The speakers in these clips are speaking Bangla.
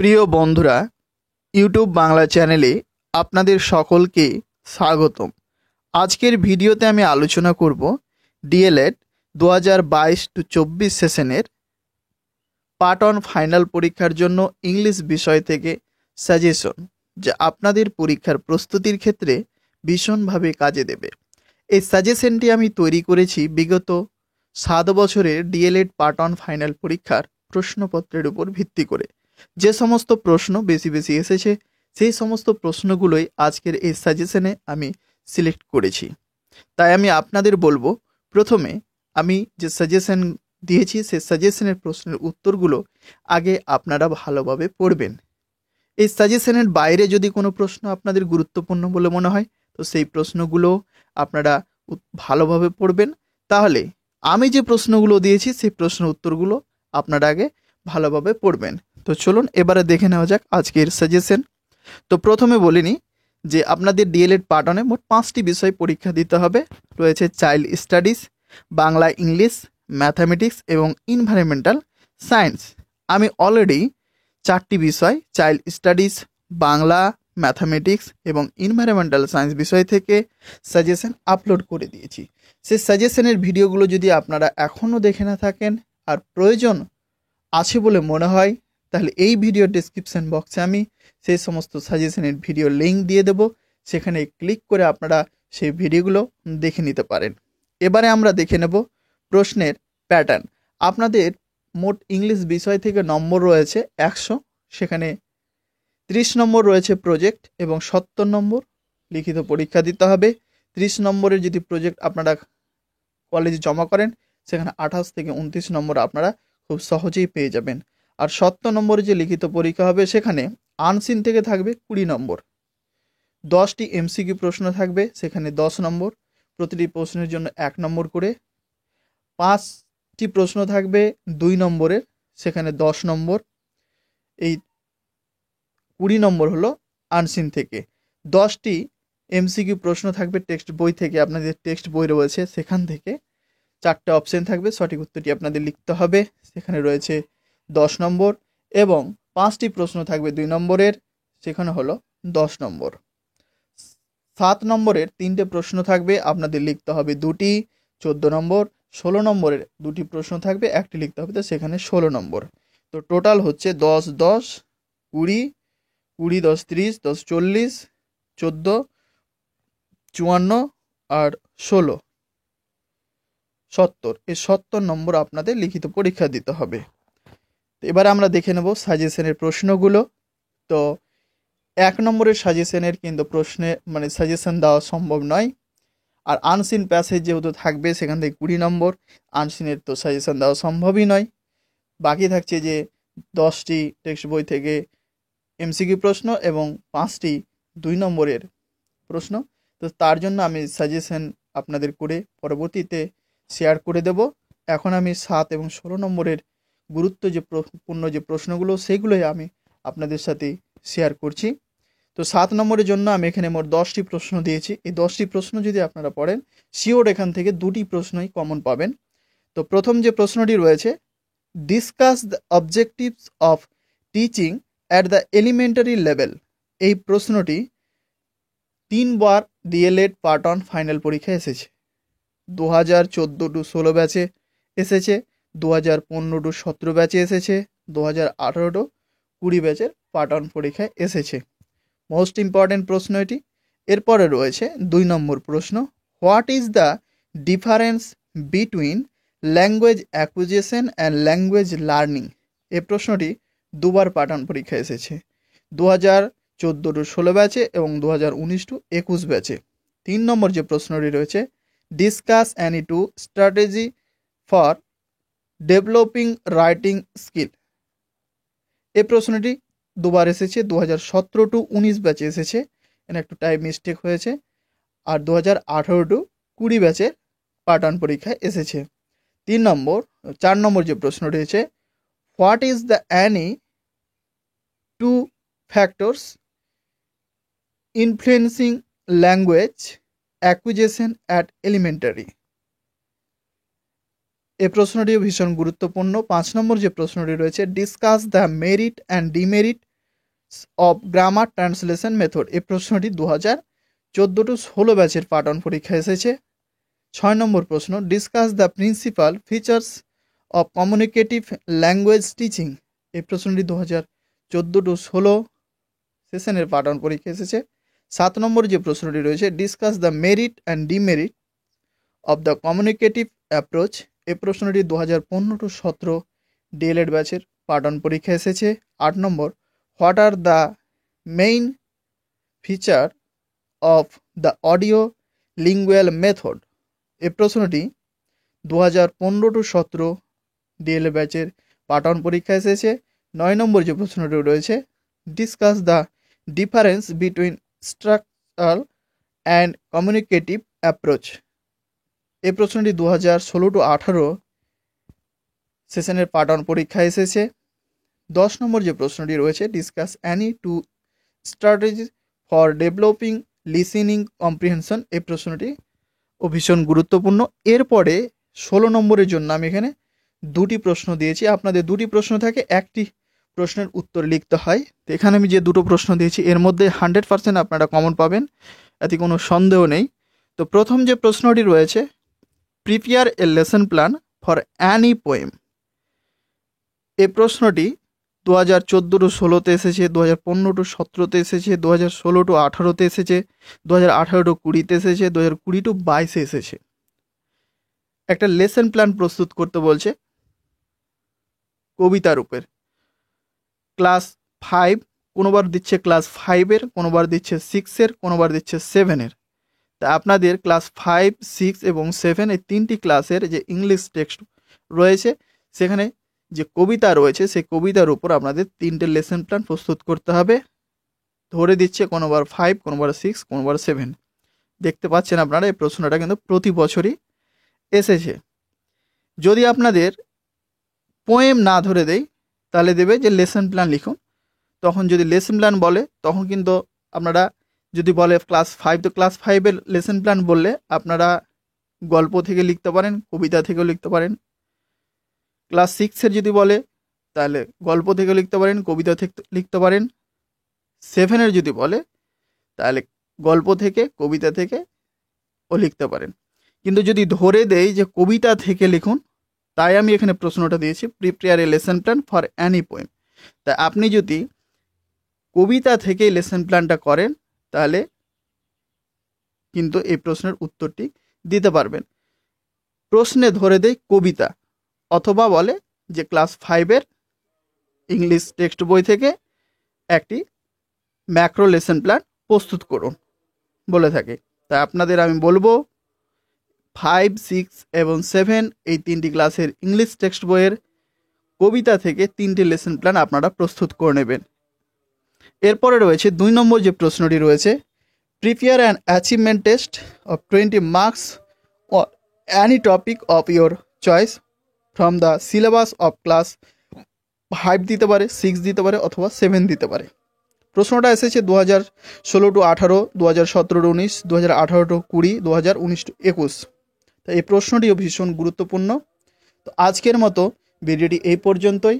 প্রিয় বন্ধুরা, ইউটিউব বাংলা চ্যানেলে আপনাদের সকলকে স্বাগতম। আজকের ভিডিওতে আমি আলোচনা করব ডিএলএড 2022-24 সেশনের পার্ট অন ফাইনাল পরীক্ষার জন্য ইংলিশ বিষয় থেকে সাজেশন, যা আপনাদের পরীক্ষার প্রস্তুতির ক্ষেত্রে ভীষণভাবে কাজে দেবে। এই সাজেশনটি আমি তৈরি করেছি বিগত 7 বছরের ডিএলএড পার্ট অন ফাইনাল পরীক্ষার প্রশ্নপত্রের উপর ভিত্তি করে। যে সমস্ত প্রশ্ন বেশি বেশি এসেছে সেই সমস্ত প্রশ্নগুলোই আজকের এই সাজেশনে আমি সিলেক্ট করেছি। তাই আমি আপনাদের বলবো, প্রথমে আমি যে সাজেশন দিয়েছি সেই সাজেশনের প্রশ্নের উত্তরগুলো আগে আপনারা ভালোভাবে পড়বেন। এই সাজেশনের বাইরে যদি কোনো প্রশ্ন আপনাদের গুরুত্বপূর্ণ বলে মনে হয় তো সেই প্রশ্নগুলো আপনারা ভালোভাবে পড়বেন। তাহলে আমি যে প্রশ্নগুলো দিয়েছি সেই প্রশ্নের উত্তরগুলো আপনারা আগে ভালোভাবে পড়বেন। তো চলুন এবারে দেখে নেওয়া যাক আজকের সাজেশন। তো প্রথমে বলিনি যে আপনাদের ডিএলএড পার্ট অনে মোট 5টি বিষয় পরীক্ষা দিতে হবে। রয়েছে child studies, Bangla, English, mathematics এবং এনভায়রনমেন্টাল সায়েন্স। আমি অলরেডি 4টি বিষয় চাইল্ড স্টাডিজ, বাংলা, ম্যাথামেটিক্স এবং এনভায়রনমেন্টাল সায়েন্স বিষয় থেকে সাজেশন আপলোড করে দিয়েছি। সেই সাজেশনের ভিডিওগুলো যদি আপনারা এখনও দেখে না থাকেন আর প্রয়োজন আছে বলে মনে হয়, তাহলে এই ভিডিও ডেসক্রিপশন বক্সে আমি সেই সমস্ত সাজেশনের ভিডিও লিঙ্ক দিয়ে দেব। সেখানে ক্লিক করে আপনারা সেই ভিডিওগুলো দেখে নিতে পারেন। এবারে আমরা দেখে নেব প্রশ্নের প্যাটার্ন। আপনাদের মোট ইংলিশ বিষয় থেকে নম্বর রয়েছে 100, সেখানে 30 নম্বর রয়েছে প্রজেক্ট এবং 70 নম্বর লিখিত পরীক্ষা দিতে হবে। 30 নম্বরের যদি প্রজেক্ট আপনারা কলেজে জমা করেন সেখানে 28 থেকে 29 নম্বর আপনারা খুব সহজেই পেয়ে যাবেন। আর 70 নম্বরে যে লিখিত পরীক্ষা হবে সেখানে আনসিন থেকে থাকবে 20 নম্বর, 10টি এমসিকিউ প্রশ্ন থাকবে, সেখানে 10 নম্বর, প্রতিটি প্রশ্নের জন্য 1 নম্বর করে। 5টি প্রশ্ন থাকবে 2 নম্বরের, সেখানে 10 নম্বর। এই 20 নম্বর হলো আনসিন থেকে। 10টি এমসিকিউ প্রশ্ন থাকবে টেক্সট বই থেকে, আপনাদের টেক্সট বই রয়েছে সেখান থেকে 4টে অপশন থাকবে, সঠিক উত্তরটি আপনাদের লিখতে হবে, সেখানে রয়েছে 10 নম্বর। এবং 5টি প্রশ্ন থাকবে 2 নম্বরের, সেখানে হলো 10 নম্বর। 7 নম্বরের 3টে প্রশ্ন থাকবে, আপনাদের লিখতে হবে 2টি, 14 নম্বর। 16 নম্বরের 2টি প্রশ্ন থাকবে, 1টি লিখতে হবে, তো সেখানে 16 নম্বর। তো টোটাল হচ্ছে 10, 10, 20, 20, 10, 30, 10, 40, 14, 54 আর 16, 70। এই 70 নম্বর আপনাদের লিখিত পরীক্ষা দিতে হবে। তো এবার আমরা দেখে নেব সাজেশনের প্রশ্নগুলো। তো 1 নম্বরের সাজেশনের কিন্তু প্রশ্নে সাজেশন দেওয়া সম্ভব নয়। আর আনসিন প্যাসেজ যেহেতু থাকবে সেখান থেকে 20 নম্বর, আনসিনের তো সাজেশন দেওয়া সম্ভবই নয়। বাকি থাকছে যে 10টি টেক্সট বই থেকে এমসিকিউ প্রশ্ন এবং 5টি 2 নম্বরের প্রশ্ন। তো তার জন্য আমি সাজেশন আপনাদের করে পরবর্তীতে শেয়ার করে দেব। এখন আমি 7 এবং 16 নম্বরের গুরুত্বপূর্ণ যে প্রশ্নগুলো সেগুলোই আমি আপনাদের সাথে শেয়ার করছি। তো 7 নম্বরের জন্য আমি এখানে মোট 10টি প্রশ্ন দিয়েছি। এই 10টি প্রশ্ন যদি আপনারা পড়েন শিওর এখান থেকে 2টি প্রশ্নই কমন পাবেন। তো প্রথম যে প্রশ্নটি রয়েছে, discuss the objectives of teaching at the elementary level. এই প্রশ্নটি 3 বার ডিএলএড পার্ট অন ফাইনাল পরীক্ষায় এসেছে। 2014-16 ব্যাচে এসেছে, 2015-17 ব্যাচে এসেছে, 2018-20 ব্যাচের পার্ট অন পরীক্ষায় এসেছে। মোস্ট ইম্পর্টেন্ট প্রশ্ন এটি। এরপরে রয়েছে 2 নম্বর প্রশ্ন, what is the difference between language acquisition and language learning. এই প্রশ্নটি 2 বার পার্ট অন পরীক্ষায় এসেছে, 2014-16 ব্যাচে এবং 2019-21 ব্যাচে। 3 নম্বর যে প্রশ্নটি রয়েছে, discuss any two strategy for developing writing skill. এই প্রশ্নটি 2 বার এসেছে, 2017-19 ব্যাচে এসেছে, এখানে একটু টাইম মিস্টেক হয়েছে। আর 2018-20 ব্যাচের পার্ট অন পরীক্ষায় এসেছে। 4 নম্বর যে প্রশ্ন রয়েছে, what is the any 2 factors influencing language acquisition at elementary. এই প্রশ্নটিও ভীষণ গুরুত্বপূর্ণ। 5 নম্বর যে প্রশ্নটি রয়েছে, discuss the merit and demerit of grammar translation method. এই প্রশ্নটি 2014-16 ব্যাচের পাঠন পরীক্ষা এসেছে। 6 নম্বর প্রশ্ন, discuss the principal features of communicative language teaching. এই প্রশ্নটি 2014-16 সেশনের পাঠন পরীক্ষা এসেছে। 7 নম্বর যে প্রশ্নটি রয়েছে, discuss the merit and demerit of the communicative approach. এই প্রশ্নটি 2015-17 ডিএলএড ব্যাচের পাঠন পরীক্ষা এসেছে। 8 নম্বর, what are the main feature of the audio lingual method. এই প্রশ্নটি 2015-17 ডিএলএড ব্যাচের পাঠন পরীক্ষা এসেছে। 9 নম্বর যে প্রশ্নটি রয়েছে, discuss the difference between structural and communicative approach. এই প্রশ্নটি 2016-18 সেশনের পাঠন পরীক্ষা এসেছে। 10 নম্বর যে প্রশ্নটি রয়েছে, discuss any two strategy for developing listening comprehension. এই প্রশ্নটি ভীষণ গুরুত্বপূর্ণ। এরপরে 16 নম্বরের জন্য আমি এখানে 2টি প্রশ্ন দিয়েছি। আপনাদের 2টি প্রশ্ন থাকে, একটি প্রশ্নের উত্তর লিখতে হয়। তো এখানে আমি যে 2টো প্রশ্ন দিয়েছি এর মধ্যে 100% আপনারা কমন পাবেন, এতে কোনো সন্দেহ নেই। তো প্রথম যে প্রশ্নটি রয়েছে, prepare a lesson plan for Annie poem. এই প্রশ্নটি 2014-16 এসেছে, 2015-17 এসেছে, 2016-18 এসেছে, 2018-20 এসেছে, 2020-22 এসেছে। একটা লেসন প্ল্যান প্রস্তুত করতে বলছে কবিতা রূপের। ক্লাস 5, কোনোবার দিচ্ছে ক্লাস 5-এর, কোনোবার দিচ্ছে 6-এর, কোনোবার দিচ্ছে 7-এর। তা আপনাদের ক্লাস 5, 6 এবং 7 এই 3টি ক্লাসের যে ইংলিশ টেক্সট রয়েছে, সেখানে যে কবিতা রয়েছে সেই কবিতার উপর আপনাদের 3টে লেসন প্ল্যান প্রস্তুত করতে হবে। ধরে দিচ্ছে কোনোবার 5, কোনোবার 6, কোনোবার 7। দেখতে পাচ্ছেন আপনারা এই প্রশ্নটা কিন্তু প্রতি বছরই এসেছে। যদি আপনাদের পোয়েম না ধরে দেয় তাহলে দেবে যে লেসন প্ল্যান লিখুন। তখন যদি লেসন প্ল্যান বলে তখন কিন্তু আপনারা, যদি বলে ক্লাস 5, তো ক্লাস 5-এর লেসন প্ল্যান বললে আপনারা গল্প থেকে লিখতে পারেন, কবিতা থেকেও লিখতে পারেন। ক্লাস 6-এর যদি বলে তাহলে গল্প থেকে লিখতে পারেন, কবিতা থেকে লিখতে পারেন। 7-এর যদি বলে তাহলে গল্প থেকে, কবিতা থেকে ও লিখতে পারেন। কিন্তু যদি ধরে দেয় যে কবিতা থেকে লিখুন, তাই আমি এখানে প্রশ্নটা দিয়েছি, prepare a lesson plan for Annie poem. তা আপনি যদি কবিতা থেকে লেসন প্ল্যানটা করেন তাহলে কিন্তু এই প্রশ্নের উত্তরটি দিতে পারবেন। প্রশ্নে ধরে দেয় কবিতা, অথবা বলে যে ক্লাস 5-এর ইংলিশ টেক্সট বই থেকে একটি ম্যাক্রো লেসন প্ল্যান প্রস্তুত করুন বলে থাকে। তাই আপনাদের আমি বলবো 5, 6 এবং 7 এই 3টি ক্লাসের ইংলিশ টেক্সট বইয়ের কবিতা থেকে 3টে লেসন প্ল্যান আপনারা প্রস্তুত করে নেবেন। এরপরে রয়েছে 2 নম্বর যে প্রশ্নটি রয়েছে, prepare an achievement test of 20 marks or any topic of your choice from the syllabus of class 5 দিতে পারে, 6 দিতে পারে, অথবা 7 দিতে পারে। প্রশ্নটা এসেছে 2016-18, 2017-19, 2018-20, 2019-21। তো এই প্রশ্নটিও ভীষণ গুরুত্বপূর্ণ। তো আজকের মতো ভিডিওটি এই পর্যন্তই।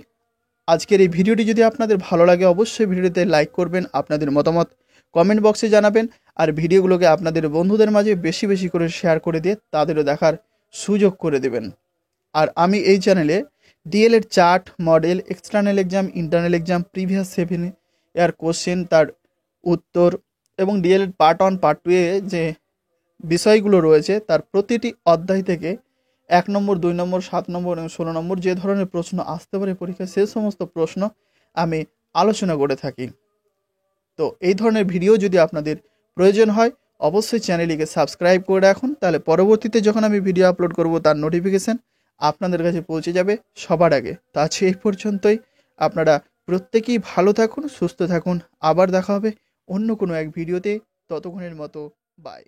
আজকের এই ভিডিওটি যদি আপনাদের ভালো লাগে অবশ্যই ভিডিওতে লাইক করবেন, আপনাদের মতামত কমেন্ট বক্সে জানাবেন, আর ভিডিওগুলোকে আপনাদের বন্ধুদের মাঝে বেশি বেশি করে শেয়ার করে দিয়ে তাদেরও দেখার সুযোগ করে দেবেন। আর আমি এই চ্যানেলে DElEd chart, model, external exam, internal exam, previous 7 year question, তার উত্তর এবং ডিএলএড পার্ট 1, পার্ট 2 এ যে বিষয়গুলো রয়েছে তার প্রতিটি অধ্যায় থেকে 1 নম্বর, 2 নম্বর, 7 নম্বর এবং 16 নম্বর যে ধরনের প্রশ্ন আসতে পারে পরীক্ষায়, সে সমস্ত প্রশ্ন আমি আলোচনা করে থাকি। তো এই ধরনের ভিডিও যদি আপনাদের প্রয়োজন হয় অবশ্যই চ্যানেলটিকে সাবস্ক্রাইব করে রাখুন, তাহলে পরবর্তীতে যখন আমি ভিডিও আপলোড করব তার নোটিফিকেশান আপনাদের কাছে পৌঁছে যাবে সবার আগে। তা আছে এই পর্যন্তই। আপনারা প্রত্যেকেই ভালো থাকুন, সুস্থ থাকুন। আবার দেখা হবে অন্য কোনো এক ভিডিওতে। ততক্ষণের মতো বাই।